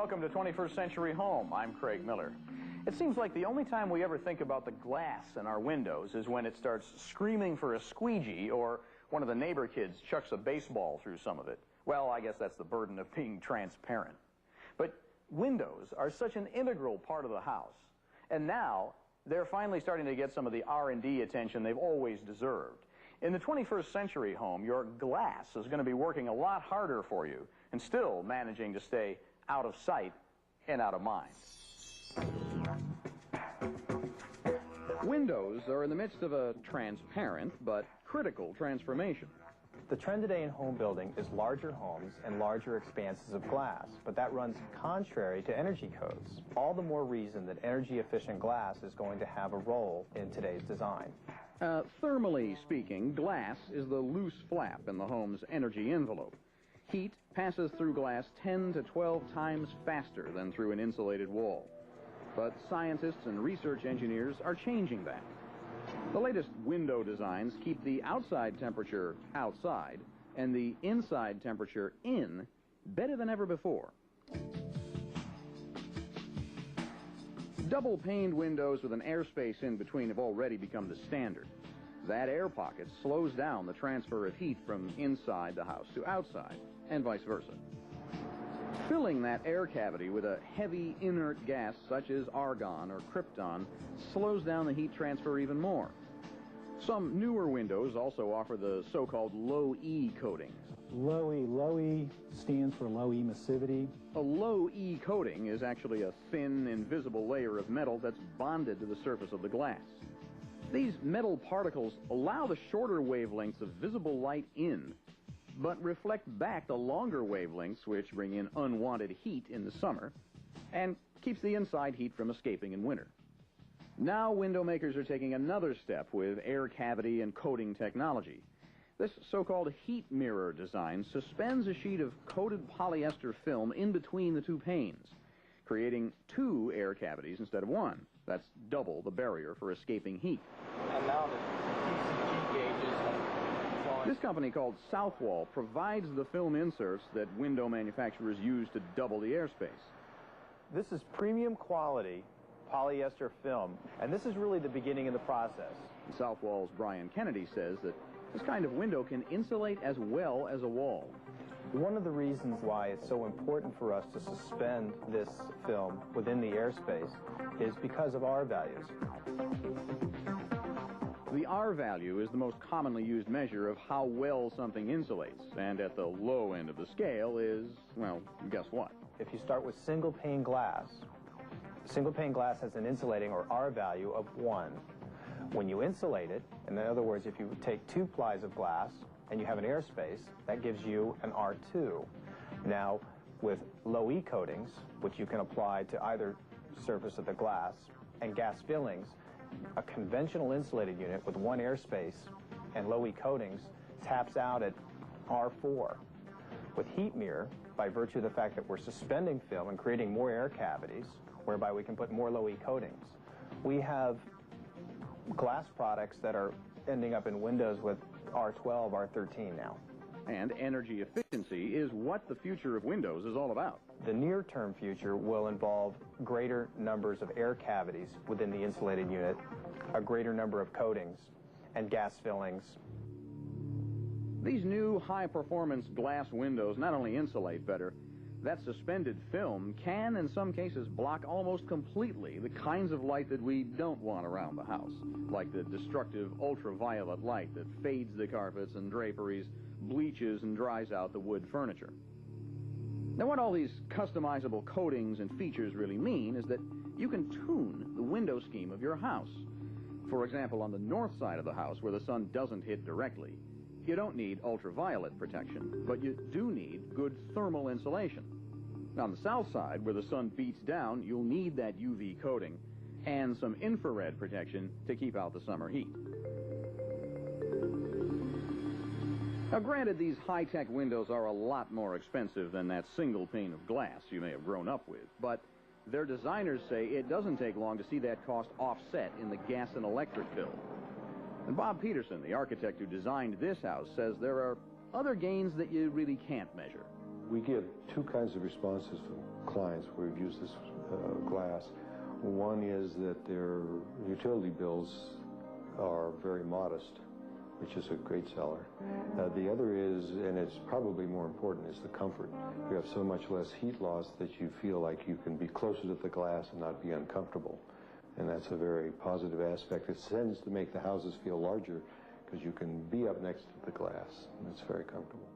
Welcome to 21st Century Home. I'm Craig Miller. It seems like the only time we ever think about the glass in our windows is when it starts screaming for a squeegee or one of the neighbor kids chucks a baseball through some of it. Well, I guess that's the burden of being transparent. But windows are such an integral part of the house. And now they're finally starting to get some of the R&D attention they've always deserved. In the 21st Century Home, your glass is going to be working a lot harder for you and still managing to stay out of sight and out of mind. Windows are in the midst of a transparent but critical transformation. The trend today in home building is larger homes and larger expanses of glass, but that runs contrary to energy codes. All the more reason that energy-efficient glass is going to have a role in today's design. Thermally speaking, glass is the loose flap in the home's energy envelope. Heat passes through glass 10 to 12 times faster than through an insulated wall. But scientists and research engineers are changing that. The latest window designs keep the outside temperature outside and the inside temperature in better than ever before. Double-paned windows with an airspace in between have already become the standard. That air pocket slows down the transfer of heat from inside the house to outside, and vice versa. Filling that air cavity with a heavy inert gas such as argon or krypton slows down the heat transfer even more. Some newer windows also offer the so-called low-E coatings. Low E stands for low emissivity. A low-E coating is actually a thin, invisible layer of metal that's bonded to the surface of the glass. These metal particles allow the shorter wavelengths of visible light in, but reflect back the longer wavelengths, which bring in unwanted heat in the summer and keeps the inside heat from escaping in winter. Now window makers are taking another step with air cavity and coating technology. This so-called heat mirror design suspends a sheet of coated polyester film in between the two panes, creating two air cavities instead of one. That's double the barrier for escaping heat. And now the heat gauges. This company called Southwall provides the film inserts that window manufacturers use to double the airspace. This is premium quality polyester film, and this is really the beginning of the process. Southwall's Brian Kennedy says that this kind of window can insulate as well as a wall. One of the reasons why it's so important for us to suspend this film within the airspace is because of R values. The R value is the most commonly used measure of how well something insulates, and at the low end of the scale is, well, guess what? If you start with single pane glass has an insulating or R value of 1. When you insulate it, in other words, if you take 2 plies of glass and you have an airspace, that gives you an R2. Now, with low E coatings, which you can apply to either surface of the glass, and gas fillings, a conventional insulated unit with 1 airspace and low E coatings taps out at R4. With heat mirror, by virtue of the fact that we're suspending film and creating more air cavities, whereby we can put more low E coatings, we have glass products that are ending up in windows with R12, R13 now. And energy efficiency is what the future of windows is all about. The near-term future will involve greater numbers of air cavities within the insulated unit, a greater number of coatings, and gas fillings. These new high-performance glass windows not only insulate better, that suspended film can, in some cases, block almost completely the kinds of light that we don't want around the house, like the destructive ultraviolet light that fades the carpets and draperies, bleaches and dries out the wood furniture. Now, what all these customizable coatings and features really mean is that you can tune the window scheme of your house. For example, on the north side of the house, where the sun doesn't hit directly, you don't need ultraviolet protection, but you do need good thermal insulation. On the south side, where the sun beats down, you'll need that UV coating and some infrared protection to keep out the summer heat. Now, granted, these high-tech windows are a lot more expensive than that single pane of glass you may have grown up with, but their designers say it doesn't take long to see that cost offset in the gas and electric bill. And Bob Peterson, the architect who designed this house, says there are other gains that you really can't measure. We get 2 kinds of responses from clients where we've used this glass. One is that their utility bills are very modest, which is a great seller. The other is, and it's probably more important, is the comfort. You have so much less heat loss that you feel like you can be closer to the glass and not be uncomfortable. And that's a very positive aspect. It tends to make the houses feel larger because you can be up next to the glass, and it's very comfortable.